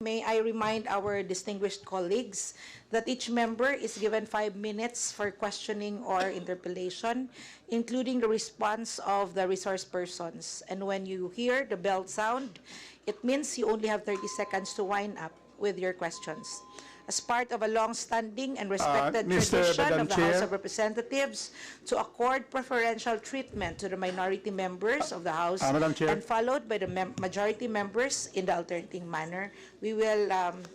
May I remind our distinguished colleagues that each member is given 5 minutes for questioning or interpellation, including the response of the resource persons. And when you hear the bell sound, it means you only have 30 seconds to wind up with your questions. As part of a long-standing and respected tradition of the House of Representatives to accord preferential treatment to the minority members of the House and followed by the majority members in the alternating manner, we will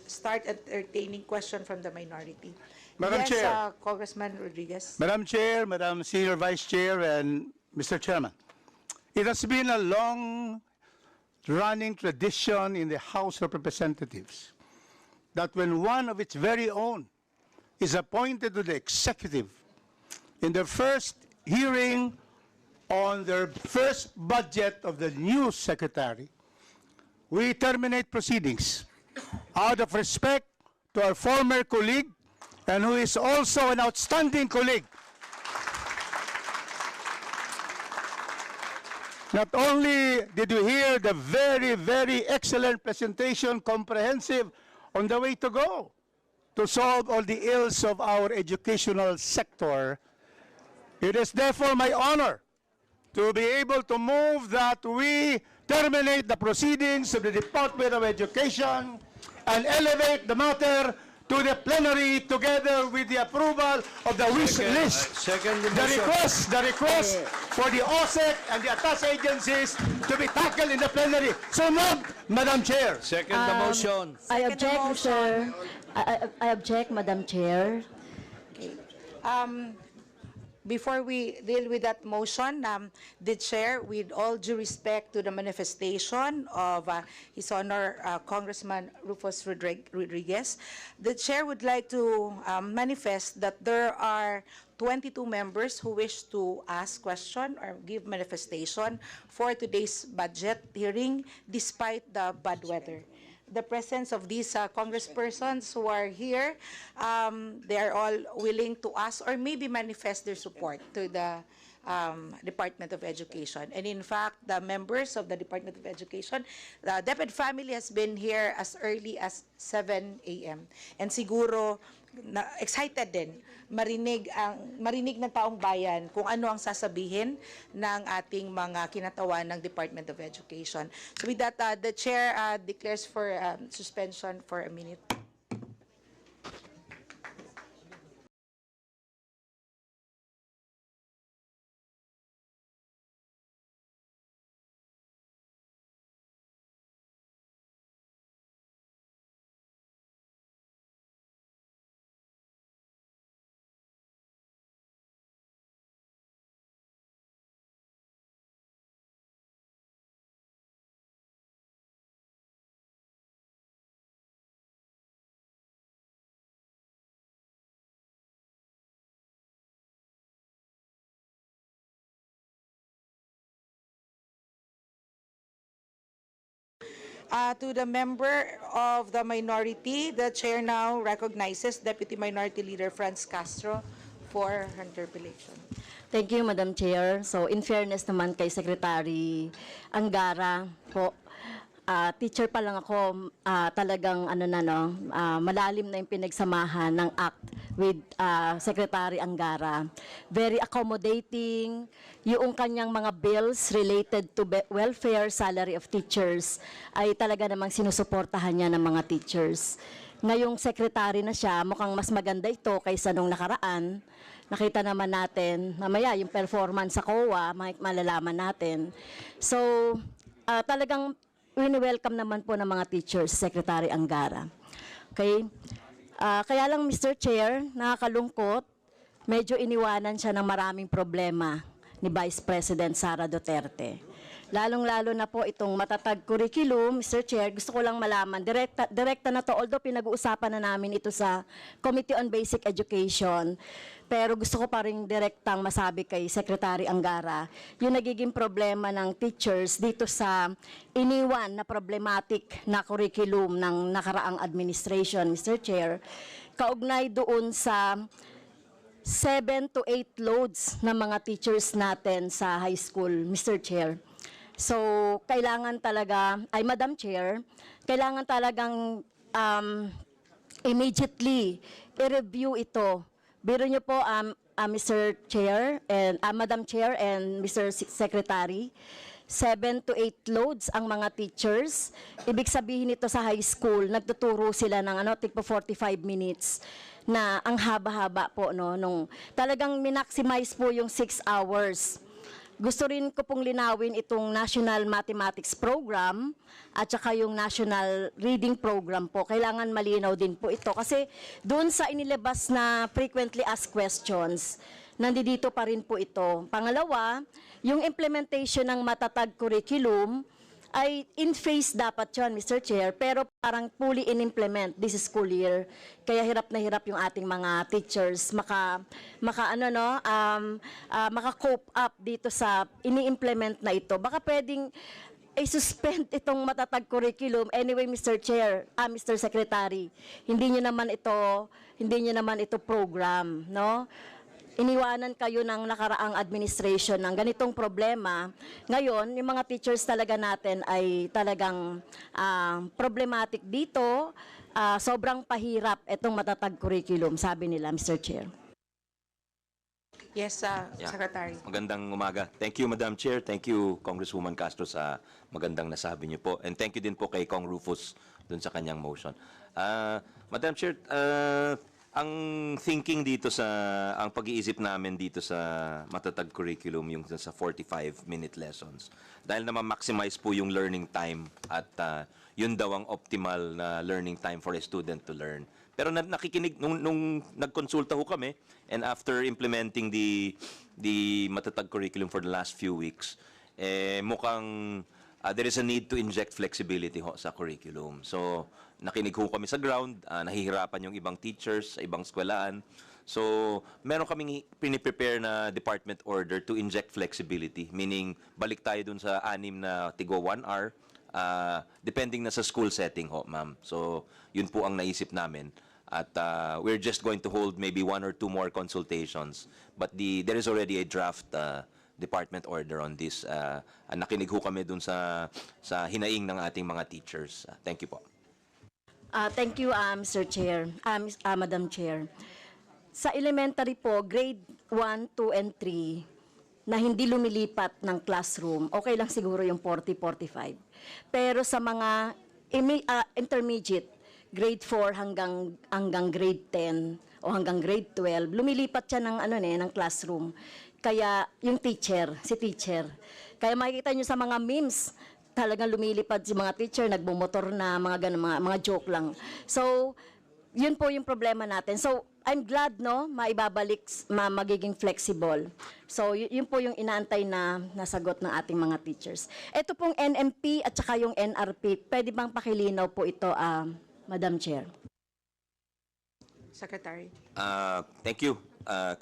start entertaining question from the minority. Madam Chair. Congressman Rodriguez. Madam Chair, Madam Senior Vice Chair, and Mr. Chairman, it has been a long-running tradition in the House of Representatives that when one of its very own is appointed to the executive in the first hearing on their first budget of the new secretary, we terminate proceedings out of respect to our former colleague and who is also an outstanding colleague. Not only did we hear the very, very excellent presentation, comprehensive, on the way to go to solve all the ills of our educational sector, it is therefore my honor to be able to move that we terminate the proceedings of the Department of Education and elevate the matter to the plenary together with the approval of the wish list. The request for the OSEC and the attached agencies to be tackled in the plenary. So moved, Madam Chair. Second the motion. I object, sir. I object, Madam Chair. Okay. Before we deal with that motion, the Chair, with all due respect to the manifestation of His Honor Congressman Rufus Rodriguez, the Chair would like to manifest that there are 22 members who wish to ask question or give manifestation for today's budget hearing despite the bad weather. The presence of these congresspersons who are here, they are all willing to ask or maybe manifest their support to the Department of Education. And in fact, the members of the Department of Education, the DepEd family has been here as early as 7 a.m. And siguro, excited din marinig ng taong bayan kung ano ang sasabihin ng ating mga kinatawan ng Department of Education. So with that, the Chair declares for suspension for a minute. To the member of the minority, the Chair now recognizes Deputy Minority Leader Franz Castro for her interpellation. Thank you, Madam Chair. So, in fairness naman kay Secretary Angara po, teacher pa lang ako, talagang malalim na yung pinagsamahan ng ACT with Secretary Angara. Very accommodating, yung kanyang mga bills related to welfare, salary of teachers, ay talaga namang sinusuportahan niya ng mga teachers. Ngayong secretary na siya, mukhang mas maganda ito kaysa nung nakaraan. Nakita naman natin, mamaya yung performance sa COA, malalaman natin. So, talagang wini-welcome naman po ng mga teachers, Secretary Angara. Okay? Kaya lang, Mr. Chair, nakakalungkot, medyo iniwanan siya ng maraming problema ni Vice President Sara Duterte. Lalong-lalo na po itong matatag curriculum, Mr. Chair, gusto ko lang malaman, direkta na to, although pinag-uusapan na namin ito sa Committee on Basic Education, pero gusto ko pa rin direktang masabi kay Secretary Angara, yung nagiging problema ng teachers dito sa iniwan na problematic na curriculum ng nakaraang administration, Mr. Chair, kaugnay doon sa 7 to 8 loads ng mga teachers natin sa high school, Mr. Chair. So, kailangan talaga, Madam Chair, kailangan talagang immediately i-review ito. Biro niyo po, Mr. Chair and Madam Chair and Mr. Secretary, 7 to 8 loads ang mga teachers. Ibig sabihin nito sa high school, nagtuturo sila ng tigpo 45 minutes na ang haba-haba po, no, nung talagang minaximize po yung 6 hours. Gusto rin ko pong linawin itong National Mathematics Program at saka yung National Reading Program po. Kailangan malinaw din po ito kasi doon sa inilabas na frequently asked questions, nandito pa rin po ito. Pangalawa, yung implementation ng matatag curriculum ay in phase dapat yun, Mr. Chair, pero parang fully in-implement this school year. Kaya hirap na hirap yung ating mga teachers maka-cope up dito sa ini-implement na ito. Baka pwedeng i-suspend itong matatag curriculum. Anyway, Mr. Chair, Mr. Secretary, hindi nyo naman ito program, no? Iniwanan kayo ng nakaraang administration ng ganitong problema. Ngayon, yung mga teachers talaga natin ay talagang problematic dito. Sobrang pahirap itong matatag curriculum, sabi nila, Mr. Chair. Yes, Secretary. Magandang umaga. Thank you, Madam Chair. Thank you, Congresswoman Castro, sa magandang nasabi niyo po. And thank you din po kay Cong Rufus dun sa kanyang motion. Madam Chair, ang thinking dito ang pag-iisip namin dito sa matatag curriculum, yung sa 45-minute lessons, dahil na ma-maximize po yung learning time at yun daw ang optimal na learning time for a student to learn. Pero nakikinig, nung nagkonsulta ho kami, and after implementing the matatag curriculum for the last few weeks, mukhang there is a need to inject flexibility ho sa curriculum. So, nakinig ho kami sa ground, nahihirapan yung ibang teachers sa ibang eskwelahan. So, meron kaming piniprepare na department order to inject flexibility, meaning balik tayo dun sa 6 na tigo 1 hour, depending na sa school setting ho, ma'am. So, yun po ang naisip namin. At we're just going to hold maybe 1 or 2 more consultations. But there is already a draft department order on this. Nakinig ho kami dun sa hinaing ng ating mga teachers. Thank you po. Thank you, Mr. Chair, Madam Chair. Sa elementary po, grade 1, 2, and 3, na hindi lumilipat ng classroom, okay lang siguro yung 40-45. Pero sa mga intermediate, grade 4 hanggang grade 10 o hanggang grade 12, lumilipat siya ng classroom. Kaya yung si teacher. Kaya makikita nyo sa mga memes, talagang lumilipad si mga teacher, nagbumotor na, mga joke lang. So, yun po yung problema natin. So, I'm glad, no, maibabalik, magiging flexible. So, yun po yung inaantay na nasagot ng ating mga teachers. Ito pong NMP at saka yung NRP, pwede bang pakilinaw po ito, Madam Chair? Secretary. Thank you,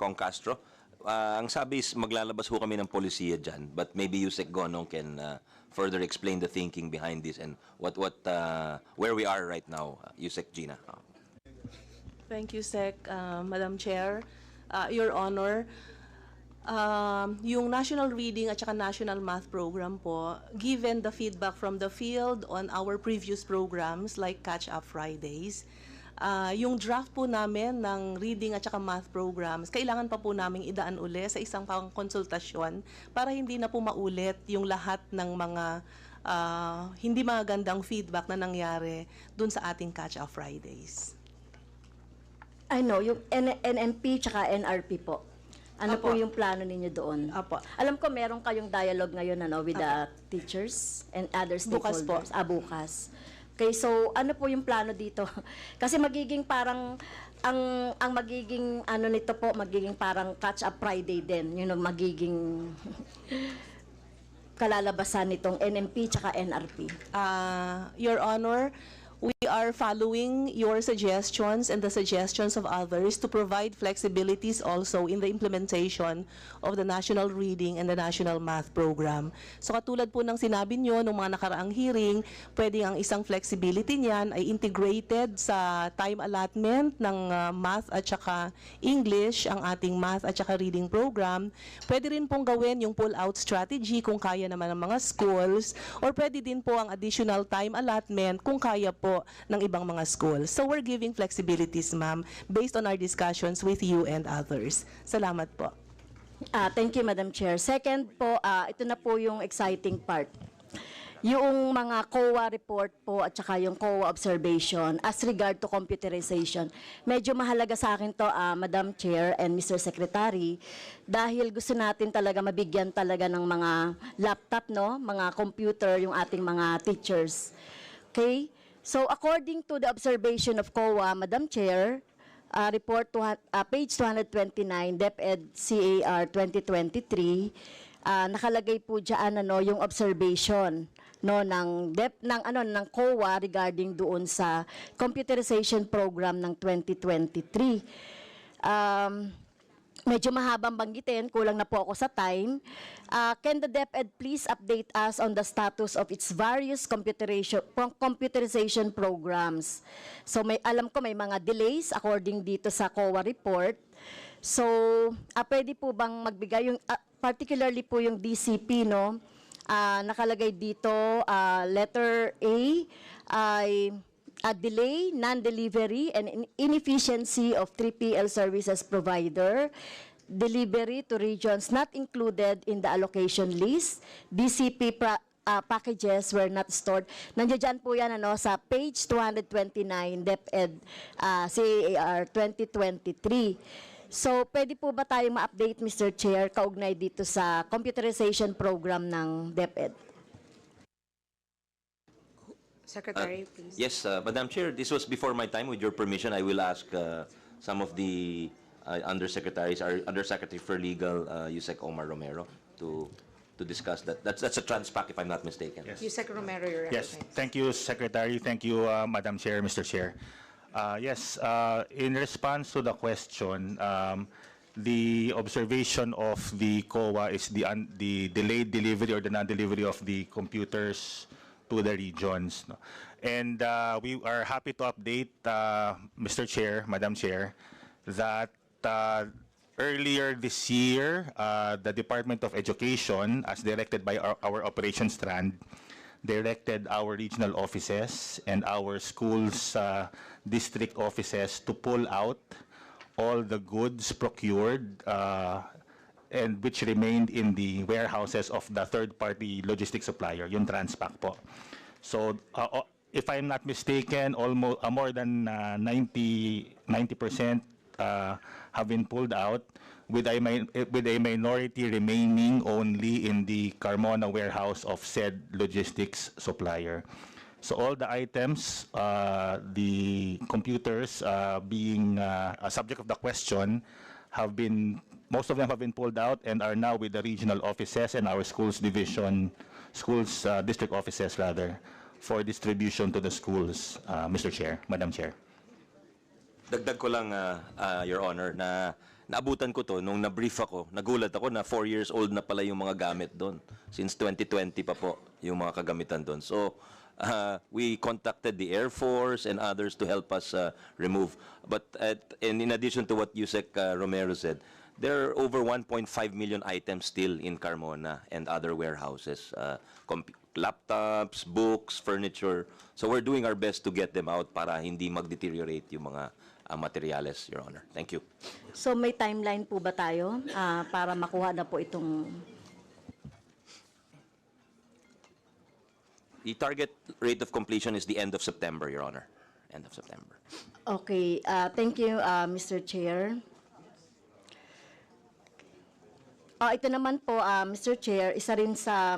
Cong Castro. Ang sabi is maglalabas ho kami ng polisiya dyan, but maybe Yusek Gonong can further explain the thinking behind this and where we are right now. Yusek Gina. Thank you, Sec, Madam Chair. Your Honor, yung National Reading at saka National Math Program po, given the feedback from the field on our previous programs like Catch Up Fridays, yung draft po namin ng reading at saka math programs, kailangan pa po namin idaan uli sa isang konsultasyon para hindi na po maulit yung lahat ng mga hindi magandang feedback na nangyari dun sa ating Catch Up Fridays. I know, yung NMP tsaka NRP po. Ano Apo. po yung plano ninyo doon? Apo. Alam ko meron kayong dialogue ngayon with the teachers and other Bukas po. stakeholders. Bukas. Okay, so ano po yung plano dito? Kasi magiging parang ang magiging nito po, magiging parang Catch Up Friday din. Yun ang magiging kalalabasan nitong NMP tsaka NRP. Your Honor, we are following your suggestions and the suggestions of others to provide flexibilities also in the implementation of the National Reading and the National Math Program. So katulad po ng sinabi nyo nung mga nakaraang hearing, pwede ang isang flexibility niyan ay integrated sa time allotment ng math at saka English, ang ating math at saka reading program. Pwede rin pong gawin yung pull-out strategy kung kaya naman ng mga schools, or pwede din po ang additional time allotment kung kaya po ng ibang mga school. So we're giving flexibilities, ma'am, based on our discussions with you and others. Salamat po. Thank you, Madam Chair. Second po, ito na po yung exciting part. Yung mga COA report po at saka yung COA observation as regard to computerization. Medyo mahalaga sa akin to, Madam Chair and Mr. Secretary, dahil gusto natin talaga mabigyan talaga ng mga laptop, no? Mga computer, yung ating mga teachers. Okay? So according to the observation of COA, Madam Chair, report to, page 229, DepEd CAR 2023, nakalagay po diyan yung observation ng COA regarding doon sa computerization program ng 2023. Medyo mahabang banggitin, kulang na po ako sa time. Can the DepEd please update us on the status of its various computerization programs? So alam ko may mga delays according dito sa COA report. So pwede po bang magbigay yung particularly po yung DCP, no? Nakalagay dito, letter A ay delay, non-delivery, and inefficiency of 3PL services provider, delivery to regions not included in the allocation list, DCP packages were not stored. Nandiyan po yan sa page 229, DepEd CAR 2023. So, pwede po ba tayong ma-update, Mr. Chair, kaugnay dito sa computerization program ng DepEd? Secretary, please. Yes, Madam Chair, this was before my time. With your permission, I will ask some of the undersecretaries, our Undersecretary for Legal, Yusek Omar Romero, to discuss that. That's a transpac, if I'm not mistaken. Yes. Yusek Romero, you're Yes, recognized. thank you, Secretary. Thank you, Madam Chair, Mr. Chair. Yes, in response to the question, the observation of the COA is the delayed delivery or the non-delivery of the computers to the regions. No? And we are happy to update, Mr. Chair, Madam Chair, that earlier this year, the Department of Education, as directed by our operations strand, directed our regional offices and our schools district offices to pull out all the goods procured and which remained in the warehouses of the third-party logistics supplier, yung Transpac po. So if I'm not mistaken, almost more than 90% have been pulled out, with a minority remaining only in the Carmona warehouse of said logistics supplier. So all the items, the computers being a subject of the question, most of them have been pulled out and are now with the regional offices and our district offices rather, for distribution to the schools, Mr. Chair, Madam Chair. Dagdag ko lang, Your Honor, na naabutan ko to nung na-brief ako. Nagulat ako na 4 years old na pala yung mga gamit doon. Since 2020 pa po yung mga kagamitan doon. So, we contacted the Air Force and others to help us remove. But and in addition to what Yusek Romero said, there are over 1.5 million items still in Carmona and other warehouses. Laptops, books, furniture. So we're doing our best to get them out para hindi mag-deteriorate yung mga materyales, Your Honor. Thank you. So may timeline po ba tayo para makuha na po itong... The target rate of completion is the end of September, Your Honor. End of September. Okay, thank you, Mr. Chair. Ito naman po, Mr. Chair, isa rin sa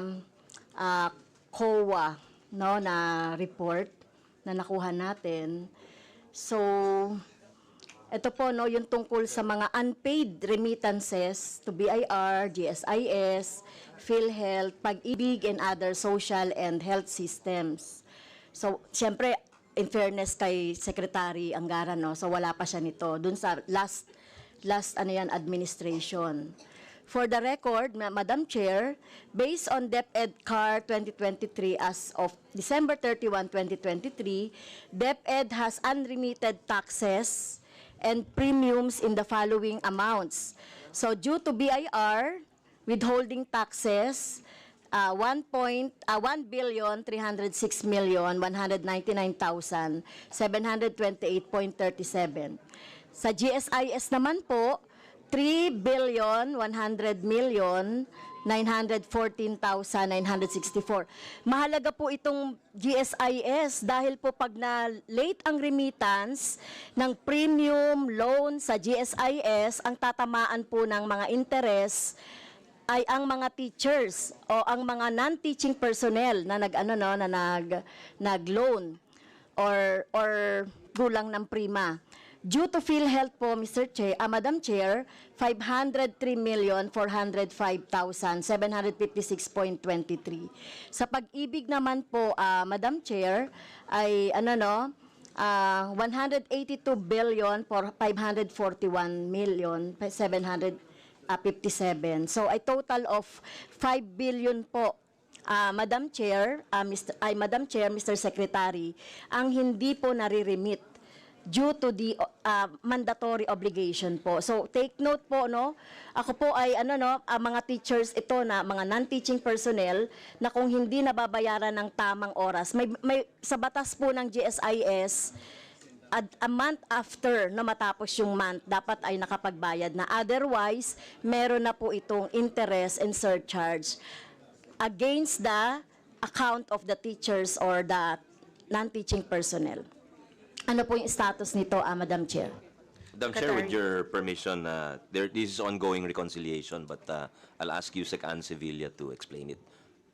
COA, no, na report na nakuha natin. So, ito po, no, yung tungkol sa mga unpaid remittances to BIR, GSIS, PhilHealth, Pag-ibig, and other social and health systems. So, siyempre, in fairness kay Secretary Angara, no, so wala pa siya nito. Dun sa last administration. For the record, Madam Chair, based on DepEd CAR 2023 as of December 31, 2023, DepEd has unremitted taxes and premiums in the following amounts. So due to BIR, withholding taxes, 1,106,199,728.37. Sa GSIS naman po, 3,100,914,964. Mahalaga po itong GSIS dahil po pag na late ang remittance ng premium loan sa GSIS, ang tatamaan po ng mga interest ay ang mga teachers o ang mga non-teaching personnel na nag-loan or gulang ng prima. Due to PhilHealth po, Madam Chair, 503,405,756.23. Sa pag-ibig naman po, Madam Chair, ay 182,541,757. So, a total of 5 billion po, Madam Chair, Mr. Secretary, ang hindi po nare-remit due to the mandatory obligation po. So take note po, no. Ako po ay mga teachers ito na mga non-teaching personnel na kung hindi nababayaran ng tamang oras, may sa batas po ng GSIS a month after na matapos yung month, dapat ay nakapagbayad na. Otherwise, meron na po itong interest and surcharge against the account of the teachers or the non-teaching personnel. Ano po yung status nito, Madam Chair? Madam Chair, with your permission, this is ongoing reconciliation, but I'll ask you, Sec. Ann Sevilla, to explain it.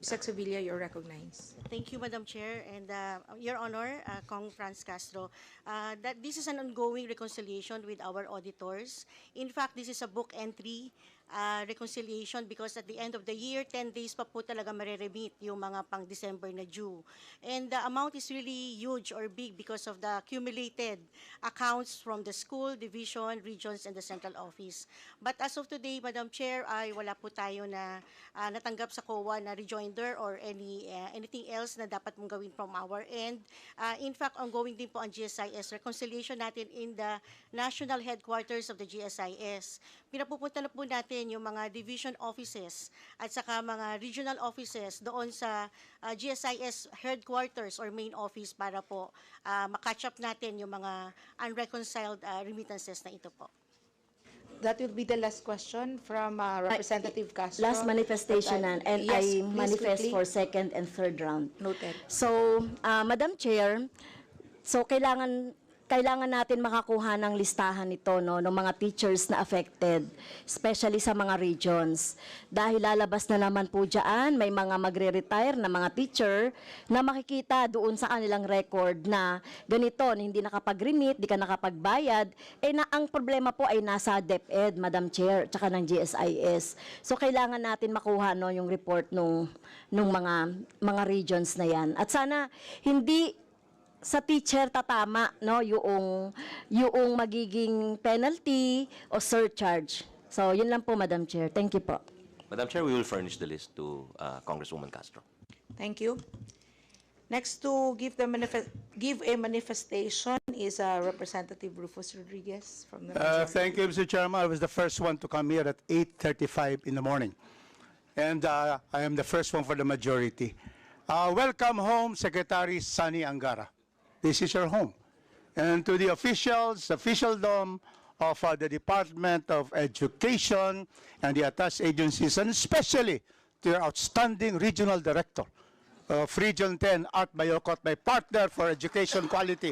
Sec. Sevilla, you're recognized. Thank you, Madam Chair, and Your Honor, Kong Franz Castro, that this is an ongoing reconciliation with our auditors. In fact, this is a book entry reconciliation because at the end of the year, 10 days pa po talaga mareremit yung mga pang-December na due. And the amount is really huge or big because of the accumulated accounts from the school, division, regions, and the central office. But as of today, Madam Chair, ay wala po tayo na natanggap sa COA na rejoinder or anything else na dapat mong gawin from our end. In fact, ongoing din po ang GSIS reconciliation natin in the national headquarters of the GSIS. Pinapupunta na po natin yung mga division offices at saka mga regional offices doon sa GSIS headquarters or main office para po makatch up natin yung mga unreconciled remittances na ito po. That will be the last question from Representative Castro. Last manifestation, But and yes, I please manifest quickly. for second and third round. Noted. So, Madam Chair, so kailangan natin makakuha ng listahan nito, no, ng mga teachers na affected, especially sa mga regions. Dahil lalabas na naman po dyan, may mga magre-retire na mga teacher na makikita doon sa kanilang record na ganito, hindi nakapag-remit, di ka nakapagbayad, na ang problema po ay nasa DepEd, Madam Chair, tsaka ng GSIS. So kailangan natin makuha, no, yung report nung mga regions na yan. At sana hindi sa teacher tatama, no, yung magiging penalty o surcharge. So yun lang po, Madam Chair. Thank you po. Madam Chair, we will furnish the list to Congresswoman Castro. Thank you. Next to give a manifestation is Representative Rufus Rodriguez from the majority. Thank you, Mr. Chairman. I was the first one to come here at 8:35 in the morning. And I am the first one for the majority. Welcome home, Secretary Sani Angara. This is your home. And to the officials, officialdom of the Department of Education and the attached agencies, and especially to your outstanding regional director of Region 10, Art Bayocot, my partner for education quality,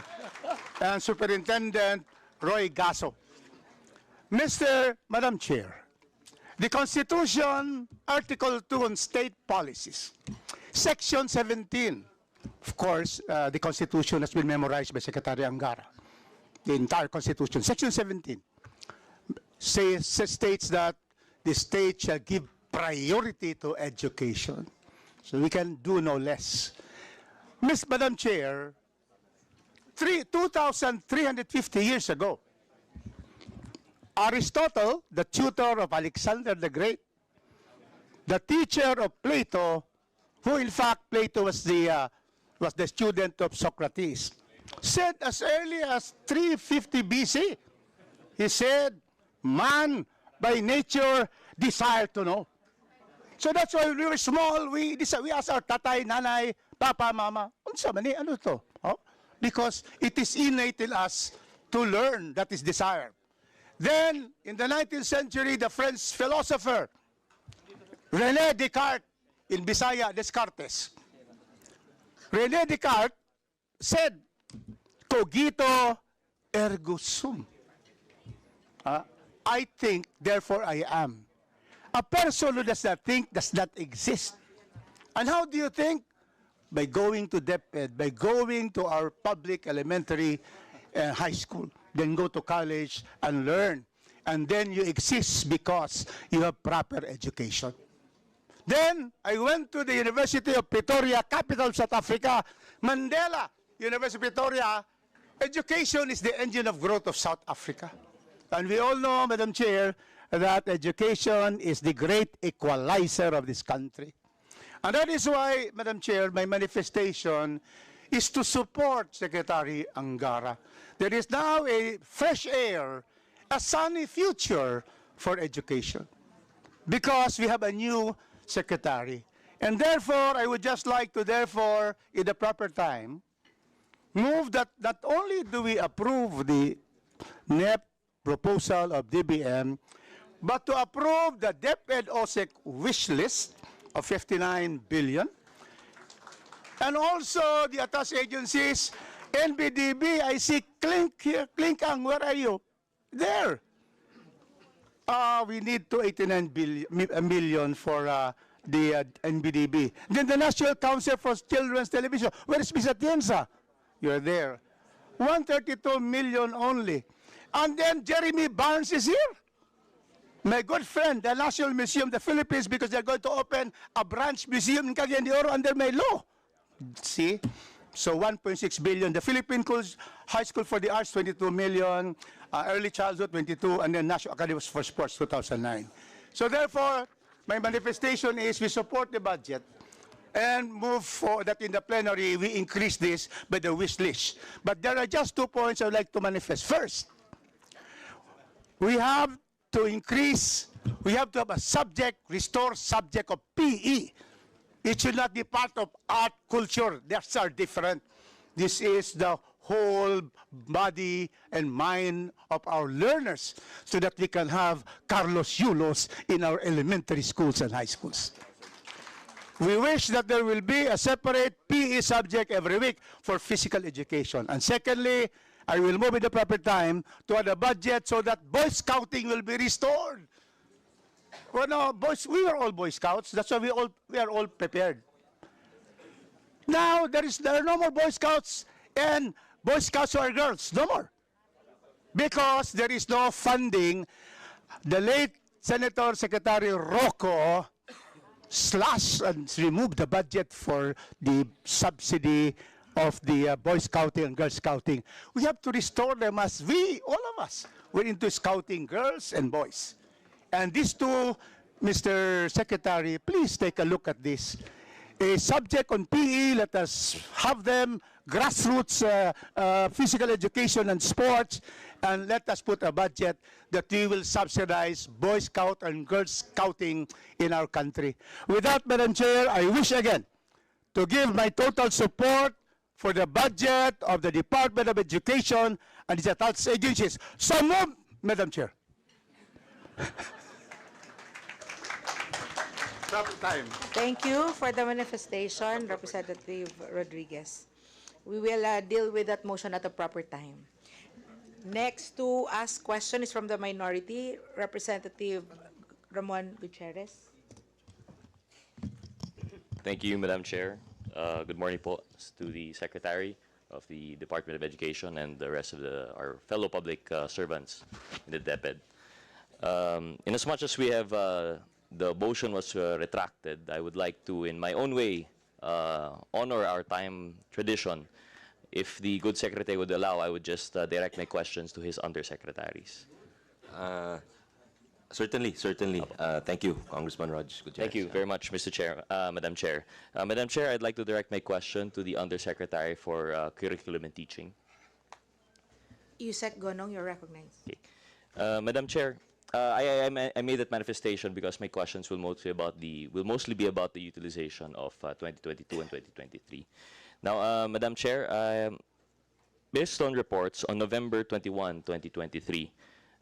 and Superintendent Roy Gaso. Madam Chair, the Constitution, Article 2 on State Policies, Section 17, of course, the Constitution has been memorized by Secretary Angara. The entire Constitution, Section 17, states that the state shall give priority to education. So we can do no less. Madam Chair, 2,350 years ago, Aristotle, the tutor of Alexander the Great, the teacher of Plato, who in fact Plato was the student of Socrates, said as early as 350 BC, he said, man by nature desire to know. So that's why when we were small, we asked our tatay, nanay, papa, mama, unsa man ni, ano to? Oh? Because it is innate in us to learn, that is desire. Then, in the 19th century, the French philosopher, René Descartes, in Bisaya, Descartes. René Descartes said, cogito ergo sum. I think, therefore I am. A person who does not think does not exist. And how do you think? By going to DepEd, by going to our public elementary high school, then go to college and learn. And then you exist because you have proper education. Then I went to the University of Pretoria, capital of South Africa, Mandela University of Pretoria. Education is the engine of growth of South Africa. And we all know, Madam Chair, that education is the great equalizer of this country. And that is why, Madam Chair, my manifestation is to support Secretary Angara. There is now a fresh air, a sunny future for education, because we have a new secretary. And therefore, I would just like to, therefore, in the proper time, move that not only do we approve the NEP proposal of DBM, but to approve the DepEd OSEC wish list of 59 billion. And also the attached agencies, NBDB, I see Clink here. Clinkang, where are you? There. We need 289 million for the NBDB. Then the National Council for Children's Television. Where is Miss Atienza? You're there. 132 million only. And then Jeremy Barnes is here. My good friend, the National Museum of the Philippines, because they're going to open a branch museum in Cagayan de Oro under my law. See? So 1.6 billion. The Philippine High School for the Arts, 22 million. Early Childhood, 22. And then National Academy for Sports, 2009. So therefore, my manifestation is we support the budget and move for that in the plenary, we increase this by the wish list. But there are just 2 points I would like to manifest. First, we have to increase, we have to have a subject, restore subject of PE. It should not be part of art, culture. These are different. This is the whole body and mind of our learners so that we can have Carlos Yulos in our elementary schools and high schools. We wish that there will be a separate PE subject every week for physical education. And secondly, I will move in the proper time to add a budget so that Boy Scouting will be restored. Well, no, boys, we were all Boy Scouts. That's why we are all prepared. Now, there are no more Boy Scouts and Boy Scouts who are girls. No more. Because there is no funding. The late Senator Secretary Rocco slashed and removed the budget for the subsidy of the Boy Scouting and Girl Scouting. We have to restore them as we, all of us, we're into scouting girls and boys. And these two, Mr. Secretary, please take a look at this. A subject on PE, let us have them, grassroots physical education and sports, and let us put a budget that we will subsidize Boy Scout and Girl Scouting in our country. With that, Madam Chair, I wish again to give my total support for the budget of the Department of Education and its attached agencies. So move, Madam Chair. Time. Thank you for the manifestation, Representative Rodriguez. We will deal with that motion at a proper time. Next to ask question is from the minority, Representative Ramon Gutierrez. Thank you, Madam Chair. Good morning po to the Secretary of the Department of Education and the rest of our fellow public servants in the DepEd. In as much as we have the motion was retracted, I would like to, in my own way, honor our time tradition. If the good secretary would allow, I would just direct my questions to his undersecretaries. Certainly. Thank you, Congressman Rog Gutierrez. Thank you very much, Mr. Chair, Madam Chair. Madam Chair, I'd like to direct my question to the Undersecretary for Curriculum and Teaching. Yusek Gonong, you're recognized. Okay. Madam Chair, I made that manifestation because my questions will mostly be about the utilization of 2022 and 2023. Now, Madam Chair, based on reports, on November 21, 2023,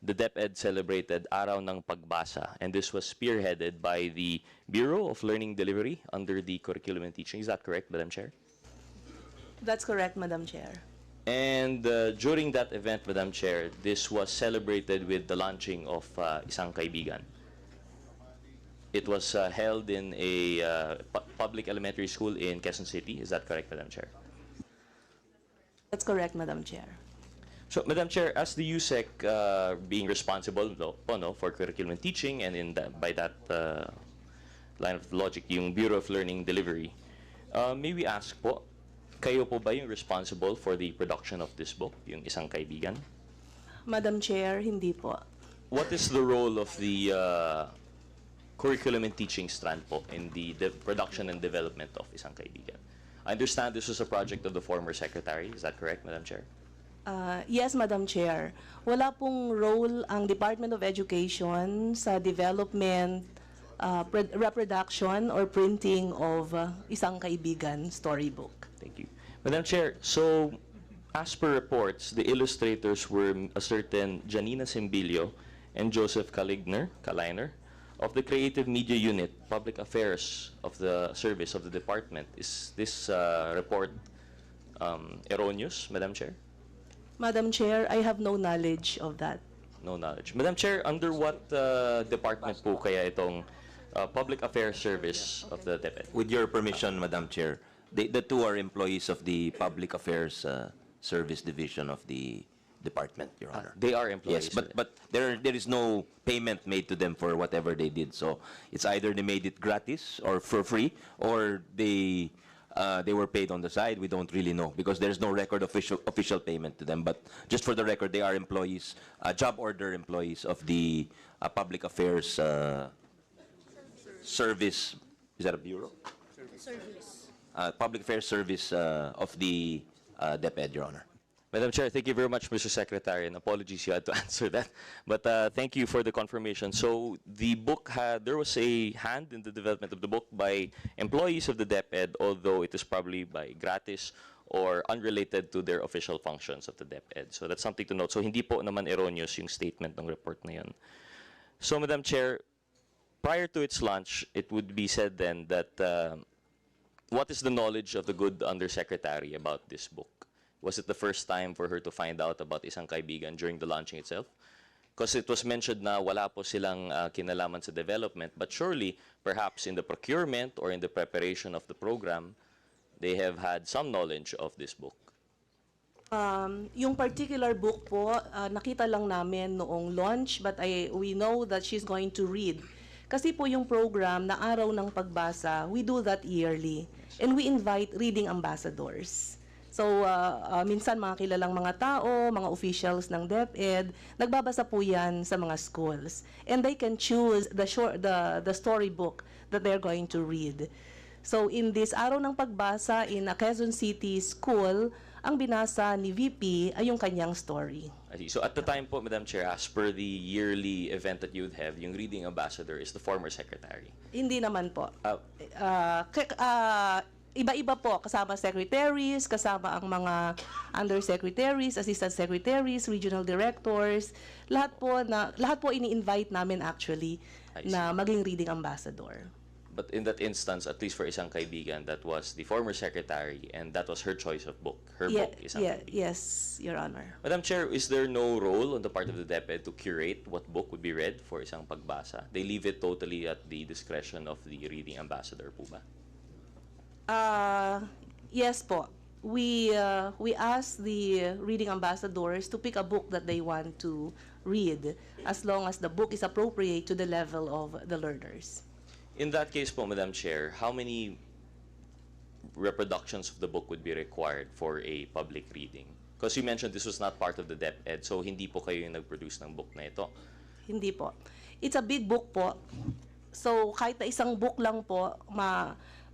the DepEd celebrated Araw ng Pagbasa, and this was spearheaded by the Bureau of Learning Delivery under the Curriculum and Teaching. Is that correct, Madam Chair? That's correct, Madam Chair. And during that event, Madam Chair, this was celebrated with the launching of Isang Kaibigan. It was held in a public elementary school in Quezon City. Is that correct, Madam Chair? That's correct, Madam Chair. So, Madam Chair, as the USEC being responsible for curriculum and teaching, and by that line of logic, yung Bureau of Learning Delivery, may we ask po, kayo po ba yung responsible for the production of this book, yung Isang Kaibigan? Madam Chair, hindi po. What is the role of the curriculum and teaching strand po in the production and development of Isang Kaibigan? I understand this was a project of the former secretary. Is that correct, Madam Chair? Yes, Madam Chair. Wala pong role ang Department of Education sa development, reproduction, or printing of Isang Kaibigan storybook. Thank you. Madam Chair, so as per reports, the illustrators were a certain Janina Simbilio and Joseph Kaliner of the Creative Media Unit, Public Affairs of the Service of the Department. Is this report erroneous, Madam Chair? Madam Chair, I have no knowledge of that. No knowledge. Madam Chair, under what department po kaya itong Public Affairs Service of the DepEd? With your permission, Madam Chair, the two are employees of the Public Affairs Service Division of the Department, Your Honor. They are employees. Yes, but there is no payment made to them for whatever they did. So it's either they made it gratis or for free, or they were paid on the side. We don't really know because there's no record official payment to them. But just for the record, they are employees, job order employees of the Public Affairs Service. Is that a bureau? Service. Public Affairs Service of the DepEd, Your Honor. Madam Chair, thank you very much, Mr. Secretary, and apologies you had to answer that. But thank you for the confirmation. So the book there was a hand in the development of the book by employees of the DepEd, although it is probably by gratis or unrelated to their official functions of the DepEd. So that's something to note. So hindi po naman erroneous yung statement ng report na yun. So, Madam Chair, prior to its launch, it would be said then that what is the knowledge of the good Undersecretary about this book? Was it the first time for her to find out about Isang Kaibigan during the launching itself? Because it was mentioned na wala po silang kinalaman sa development, but surely, perhaps in the procurement or in the preparation of the program, they have had some knowledge of this book. Yung particular book po, nakita lang namin noong launch, but we know that she's going to read. Kasi po yung program na Araw ng Pagbasa, we do that yearly. And we invite reading ambassadors. So, minsan mga kilalang mga tao, mga officials ng DepEd, nagbabasa po yan sa mga schools. And they can choose the storybook that they're going to read. So, in this Araw ng Pagbasa in a Quezon City school, ang binasa ni VP ay yung kanyang story. I see. So, at the time po, Madam Chair, as per the yearly event that you would have, yung reading ambassador is the former secretary. Hindi naman po. Iba-iba po, kasama secretaries, kasama ang mga undersecretaries, assistant secretaries, regional directors, lahat po ini-invite namin actually na maging reading ambassador. But in that instance, at least for Isang Kaibigan, that was the former secretary and that was her choice of book. Her book, Isang Kaibigan. Yes, Your Honor. Madam Chair, is there no role on the part of the DepEd to curate what book would be read for Isang Pagbasa? They leave it totally at the discretion of the reading ambassador po ba? Yes po. We ask the reading ambassadors to pick a book that they want to read as long as the book is appropriate to the level of the learners. In that case po, Madam Chair, how many reproductions of the book would be required for a public reading? Because you mentioned this was not part of the DepEd, so hindi po kayo yung nag-produce ng book na ito. Hindi po. It's a big book po. So kahit na isang book lang po,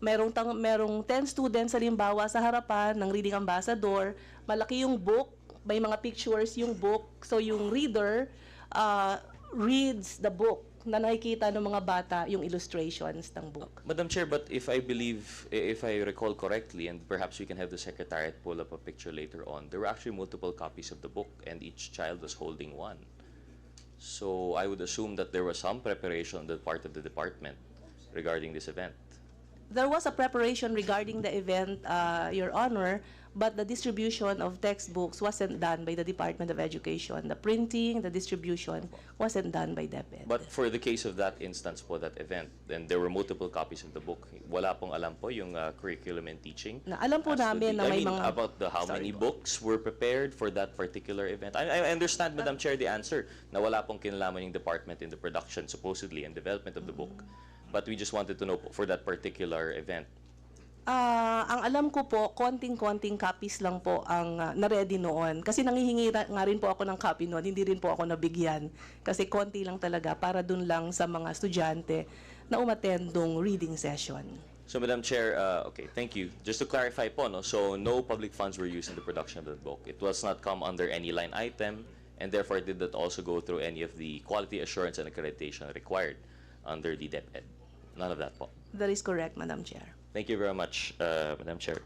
merong 10 students halimbawa sa harapan ng reading ambassador, malaki yung book, may mga pictures yung book, so yung reader, reads the book, na nakikita ng mga bata yung illustrations ng book. Madam Chair, but if I recall correctly, and perhaps we can have the Secretariat pull up a picture later on, there were actually multiple copies of the book, and each child was holding one. So I would assume that there was some preparation on the part of the department regarding this event. There was a preparation regarding the event, Your Honor, but the distribution of textbooks wasn't done by the Department of Education. The printing, the distribution wasn't done by DepEd. But for the case of that instance po, that event, then there were multiple copies of the book. Wala pong alam po yung curriculum and teaching. Na alam po as to namin the- na may I mean, mga about how many books were prepared for that particular event. I understand, Madam Chair, the answer na wala pong kinalaman yung department in the production, supposedly, and development of the book. But we just wanted to know po, for that particular event. Ang alam ko po, konting-konting copies lang po ang na-ready noon. Kasi nangihingi nga rin po ako ng copy noon, hindi rin po ako nabigyan. Kasi konti lang talaga para dun lang sa mga estudyante na umatendong reading session. So, Madam Chair, okay, thank you. Just to clarify po, no, so no public funds were used in the production of the book. It was not come under any line item, and therefore did not also go through any of the quality assurance and accreditation required under the DepEd. None of that po. That is correct, Madam Chair. Thank you very much, Madam Chair.